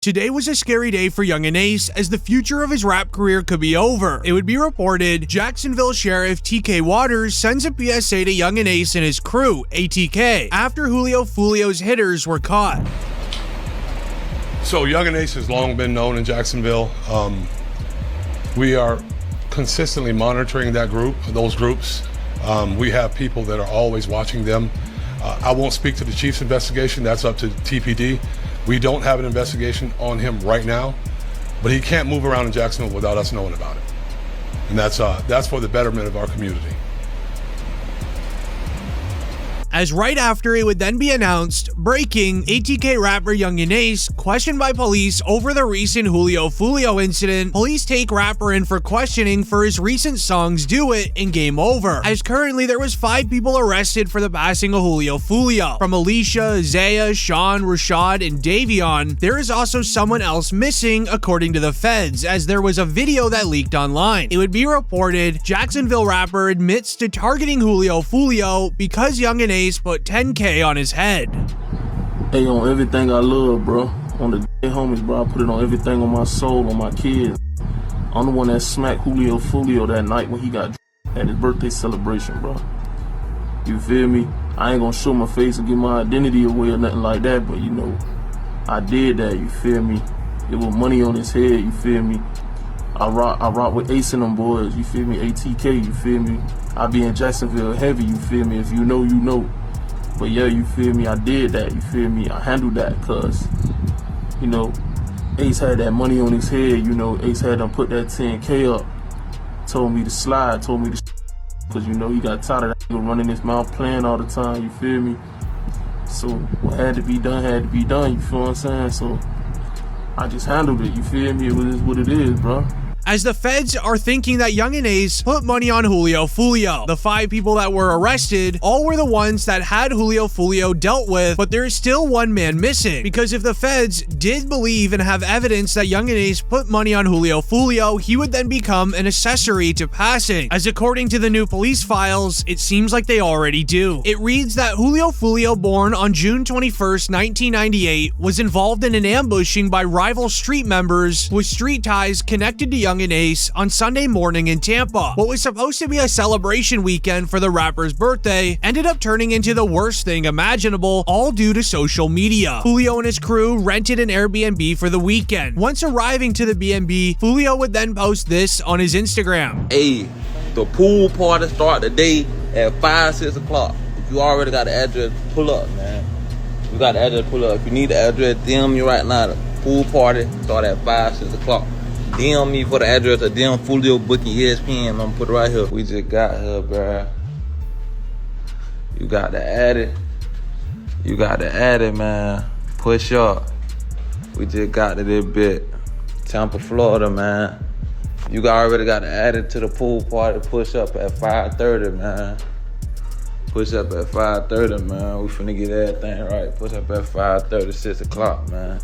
Today was a scary day for Yungeen Ace, as the future of his rap career could be over. It would be reported Jacksonville Sheriff TK Waters sends a PSA to Yungeen Ace and his crew, ATK, after Julio Foolio's hitters were caught. So Yungeen Ace has long been known in Jacksonville. We are consistently monitoring those groups. We have people that are always watching them. I won't speak to the chief's investigation. That's up to TPD. We don't have an investigation on him right now, but he can't move around in Jacksonville without us knowing about it. And that's for the betterment of our community. As right after it would then be announced, breaking, ATK rapper Yungeen Ace questioned by police over the recent Julio Foolio incident. Police take rapper in for questioning for his recent songs Do It and Game Over, as currently there was 5 people arrested for the passing of Julio Foolio. From Alicia, Zaya, Sean, Rashad, and Davion, there is also someone else missing according to the feds, as there was a video that leaked online. It would be reported Jacksonville rapper admits to targeting Julio Foolio because Yungeen Ace put $10K on his head. Hey, on everything I love, bro. On the dead homies, bro. I put it on everything, on my soul, on my kids. I'm the one that smacked Julio Foolio that night when he got at his birthday celebration, bro. You feel me? I ain't gonna show my face and give my identity away or nothing like that, but you know, I did that, you feel me? It was money on his head, you feel me? I rock with Ace and them boys, you feel me? ATK, you feel me? I be in Jacksonville heavy, you feel me? If you know, you know. But yeah, you feel me? I did that, you feel me? I handled that, cause, you know, Ace had that money on his head, you know, Ace had them put that 10K up. Told me to slide, told me to cause you know, he got tired of that nigga running his mouth playing all the time, you feel me? So what had to be done, you feel what I'm saying? So I just handled it, you feel me? It was what it is, bro. As the feds are thinking that Yungeen Ace put money on Julio Foolio. The 5 people that were arrested all were the ones that had Julio Foolio dealt with, but there is still one man missing. Because if the feds did believe and have evidence that Yungeen Ace put money on Julio Foolio, he would then become an accessory to passing. As according to the new police files, it seems like they already do. It reads that Julio Foolio, born on June 21st, 1998, was involved in an ambushing by rival street members with street ties connected to Yungeen Ace on Sunday morning in Tampa. What was supposed to be a celebration weekend for the rapper's birthday ended up turning into the worst thing imaginable, all due to social media. Julio and his crew rented an Airbnb for the weekend. Once arriving to the B&B, Julio would then post this on his Instagram. Hey, the pool party start today at 5, 6 o'clock. If you already got the address, pull up, man. You got the address, pull up. If you need the address, DM me right now. The pool party start at 5, 6 o'clock. DM me for the address of DM Foolio booking ESPN. I'm gonna put it right here. We just got here, bruh. You got to add it. You got to add it, man. Push up. We just got to this bit. Tampa, Florida, man. You already got to add it to the pool party. Push up at 5:30, man. Push up at 5:30, man. We finna get everything right. Push up at 5:30, 6 o'clock, man.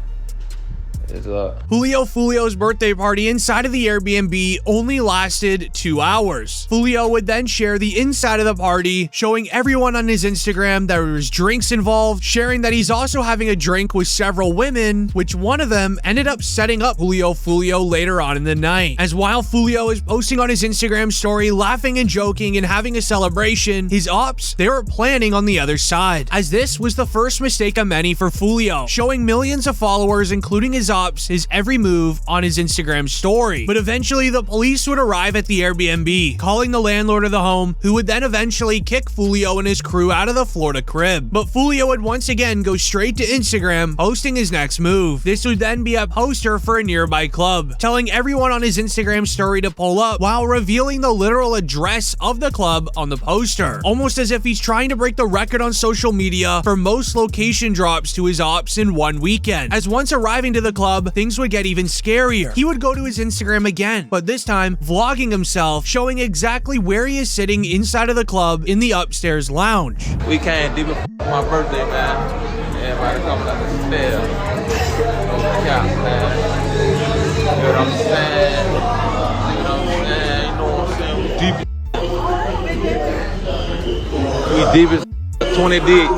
Julio Foolio's birthday party inside of the Airbnb only lasted 2 hours. Foolio would then share the inside of the party, showing everyone on his Instagram that there was drinks involved, sharing that he's also having a drink with several women, which one of them ended up setting up Julio Foolio later on in the night. As while Foolio is posting on his Instagram story, laughing and joking and having a celebration, his ops, they were planning on the other side. As this was the first mistake of many for Foolio, showing millions of followers, including his ops, his every move on his Instagram story. But eventually the police would arrive at the Airbnb, calling the landlord of the home, who would then eventually kick Foolio and his crew out of the Florida crib. But Foolio would once again go straight to Instagram, posting his next move. This would then be a poster for a nearby club, telling everyone on his Instagram story to pull up while revealing the literal address of the club on the poster. Almost as if he's trying to break the record on social media for most location drops to his ops in one weekend. As once arriving to the club, things would get even scarier. He would go to his Instagram again, but this time vlogging himself, showing exactly where he is sitting inside of the club in the upstairs lounge. We came deep for my birthday, man. Everybody coming up the stairs. No cap, man. You know what I'm saying? You know what I'm saying? We deep as 20 deep,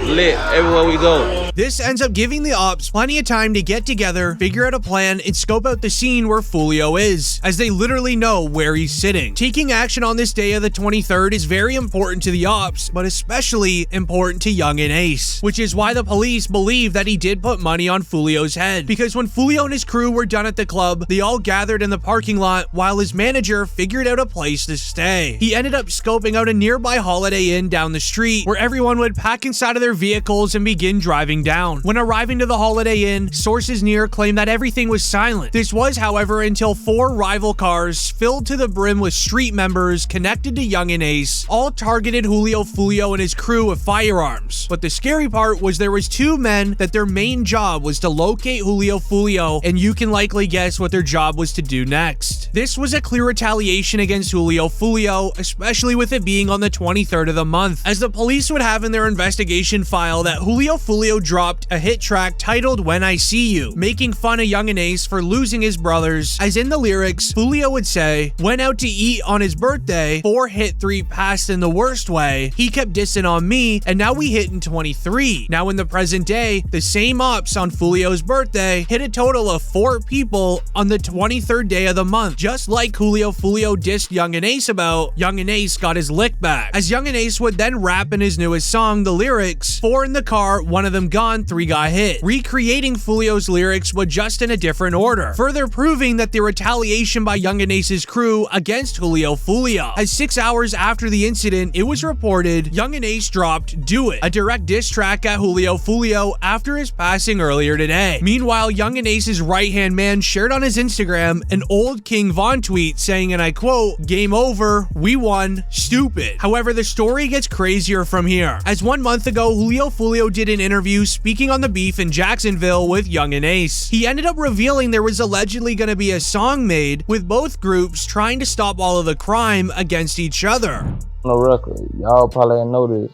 lit everywhere we go. This ends up giving the ops plenty of time to get together, figure out a plan, and scope out the scene where Foolio is, as they literally know where he's sitting. Taking action on this day of the 23rd is very important to the ops, but especially important to Yungeen Ace, which is why the police believe that he did put money on Foolio's head, because when Foolio and his crew were done at the club, they all gathered in the parking lot while his manager figured out a place to stay. He ended up scoping out a nearby Holiday Inn down the street where everyone would pack inside of their vehicles and begin driving down. When arriving to the Holiday Inn, sources near claim that everything was silent. This was, however, until 4 rival cars filled to the brim with street members connected to Yungeen Ace all targeted Julio Foolio and his crew with firearms. But the scary part was there was 2 men that their main job was to locate Julio Foolio, and you can likely guess what their job was to do next. This was a clear retaliation against Julio Foolio, especially with it being on the 23rd of the month, as the police would have in their investigation file that Julio Foolio dropped a hit track titled When I See You, making fun of Yungeen Ace for losing his brothers, as in the lyrics, Foolio would say, "Went out to eat on his birthday, 4 hit, 3 passed in the worst way. He kept dissing on me, and now we hit in 23. Now in the present day, the same ops on Foolio's birthday hit a total of 4 people on the 23rd day of the month. Just like Julio Foolio dissed Yungeen Ace about, Yungeen Ace got his lick back." As Yungeen Ace would then rap in his newest song, the lyrics, 4 in the car, 1 of them gone, 3 got hit, recreating Foolio's lyrics but just in a different order, further proving that the retaliation by Yungeen Ace's crew against Julio Foolio. As 6 hours after the incident, it was reported Yungeen Ace dropped Do It, a direct diss track at Julio Foolio after his passing earlier today. Meanwhile, Yungeen Ace's right-hand man shared on his Instagram an old King Von tweet saying, and I quote, "Game over, we won, stupid." However, the story gets crazier from here, as 1 month ago, Julio Foolio did an interview speaking on the beef in Jacksonville with Yungeen Ace. He ended up revealing there was allegedly going to be a song made with both groups trying to stop all of the crime against each other. On the record, y'all probably ain't know this.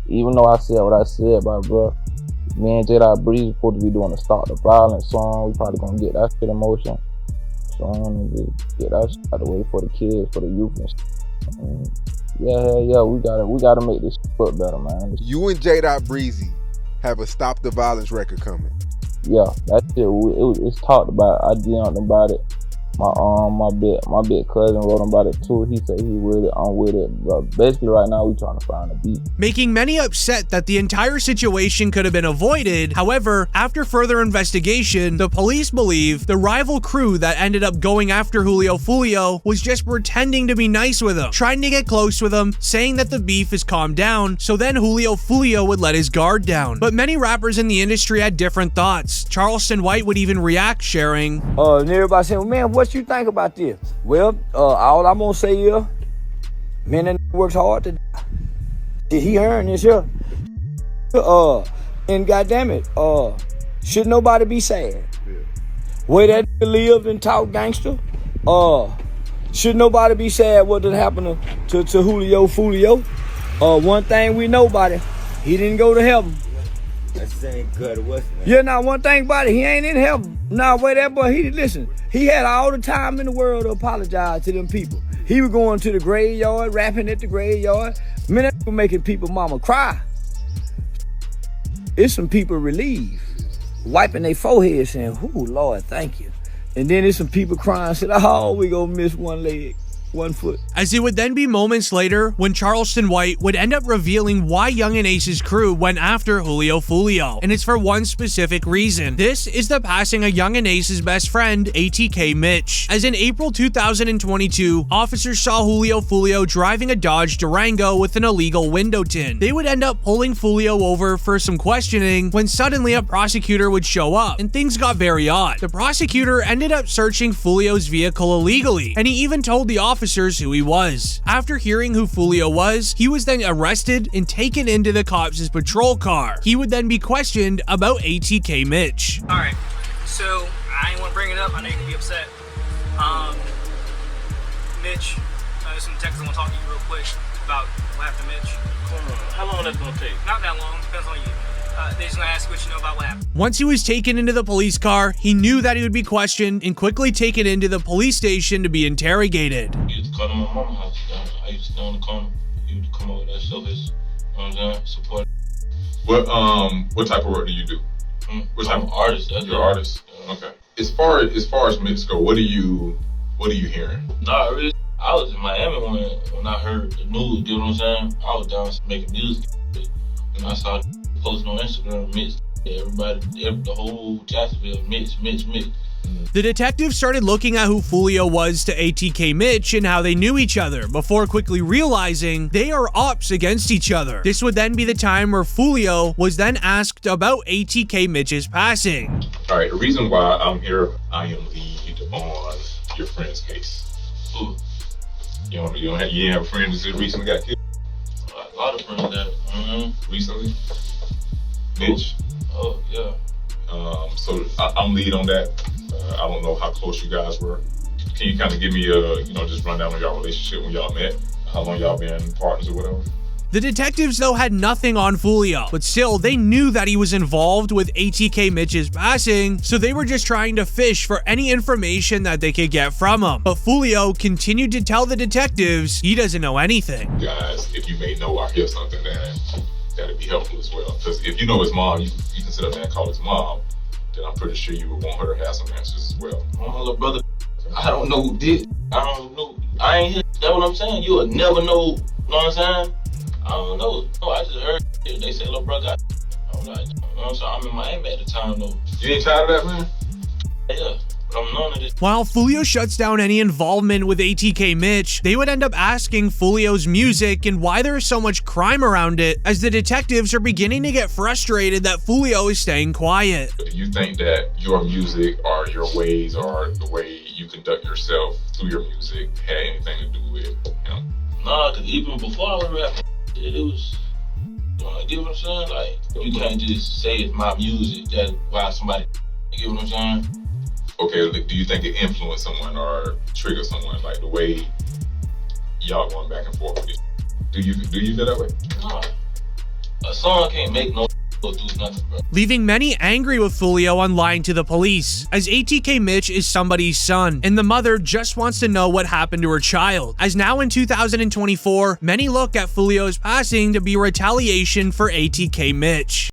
Even though I said what I said, bro, me and J. Breeze supposed to be doing a Stop the Violence song. We probably gonna get that shit in motion. And just get that shit out of the way for the kids, for the youth and shit. And yeah, we gotta make this look better, man. You and J. Breezy have a Stop the Violence record coming. Yeah, that shit, it's talked about. I DM'd him about it. My big cousin wrote him about it too. He said he with it, I'm with it. But basically right now we trying to find a beat. Making many upset that the entire situation could have been avoided. However, after further investigation, the police believe the rival crew that ended up going after Julio Foolio was just pretending to be nice with him, trying to get close with him, saying that the beef is calmed down, so then Julio Foolio would let his guard down. But many rappers in the industry had different thoughts. Charleston White would even react, sharing, and everybody saying, well, man, what you think about this? Well, all I'm gonna say is, man, that works hard to die. Did he earn this here? And goddamn it, should nobody be sad? Yeah. Where that lived and talk gangster? Should nobody be sad what did happen to Julio Foolio? One thing we know about it, he didn't go to heaven. That's ain't good. What's that? Yeah, now one thing about it, he ain't in heaven. Now, wait, that boy, listen, he had all the time in the world to apologize to them people. He was going to the graveyard, rapping at the graveyard. Man, that was making people mama cry. It's some people relieved, wiping their forehead saying, "Ooh, Lord, thank you." And then there's some people crying, saying, "Oh, we gonna miss one leg, 1 foot." As it would then be moments later when Charleston White would end up revealing why Yungeen Ace's crew went after Julio Foolio, and it's for one specific reason. This is the passing of Yungeen Ace's best friend, ATK Mitch. As in April 2022, officers saw Julio Foolio driving a Dodge Durango with an illegal window tint. They would end up pulling Foolio over for some questioning when suddenly a prosecutor would show up, and things got very odd. The prosecutor ended up searching Foolio's vehicle illegally, and he even told the officers who he was. After hearing who Foolio was, he was then arrested and taken into the cops' patrol car. He would then be questioned about ATK Mitch. Alright, so I ain't want to bring it up, I know you can be upset. Mitch, there's some text I want to talk to you real quick about what happened to Mitch. How long that's gonna take? Not that long, depends on you. They're just gonna ask what you know about what happened. Once he was taken into the police car, he knew that he would be questioned and quickly taken into the police station to be interrogated. He used to come to my mama's house. I used to stay on the corner. He would come over there, show his, you know what I'm saying, support. What type of work do you do? What type of artist? You're an artist. Okay. As far as mix go, what are you hearing? Nah, really. I was in Miami when I heard the news. You know what I'm saying? I was down making music, and I saw posting on Instagram mix. Everybody, the whole Jacksonville mix. The detectives started looking at who Foolio was to ATK Mitch and how they knew each other before quickly realizing they are ops against each other. This would then be the time where Foolio was then asked about ATK Mitch's passing. All right, the reason why I'm here, I am lead on your friend's case. Ooh. You didn't have a friend that recently got killed? A lot of friends that recently. Mitch. Oh yeah. So I'm lead on that. I don't know how close you guys were. Can you kind of give me just run down on y'all relationship when y'all met? How long y'all been partners or whatever? The detectives, though, had nothing on Foolio, but still, they knew that he was involved with ATK Mitch's passing, so they were just trying to fish for any information that they could get from him. But Foolio continued to tell the detectives he doesn't know anything. Guys, if you may know or hear something, that'd be helpful as well. Because if you know his mom, you can sit up there and call his mom, then I'm pretty sure you would want her to have some answers as well. My little brother, I don't know who did. I don't know. I ain't here. That's what I'm saying. You will never know. You know what I'm saying? I don't know. No, I just heard they say little brother got. I'm like, you know what I'm saying? I'm in Miami at the time though. You ain't tired of that, man? Yeah. But I'm known to this. While Foolio shuts down any involvement with ATK Mitch, they would end up asking Foolio's music and why there is so much crime around it, as the detectives are beginning to get frustrated that Foolio is staying quiet. Do you think that your music or your ways or the way you conduct yourself through your music had anything to do with him? Nah, because even before I was rapping, it was, you get what I'm saying? Like, you can't just say it's my music, that's why somebody, you get what I'm saying? Okay, do you think it influenced someone or triggered someone, like the way y'all going back and forth with it? Do you feel that way? Nah, a song can't make no do nothing, bro. Leaving many angry with Foolio on lying to the police, as ATK Mitch is somebody's son, and the mother just wants to know what happened to her child. As now in 2024, many look at Foolio's passing to be retaliation for ATK Mitch.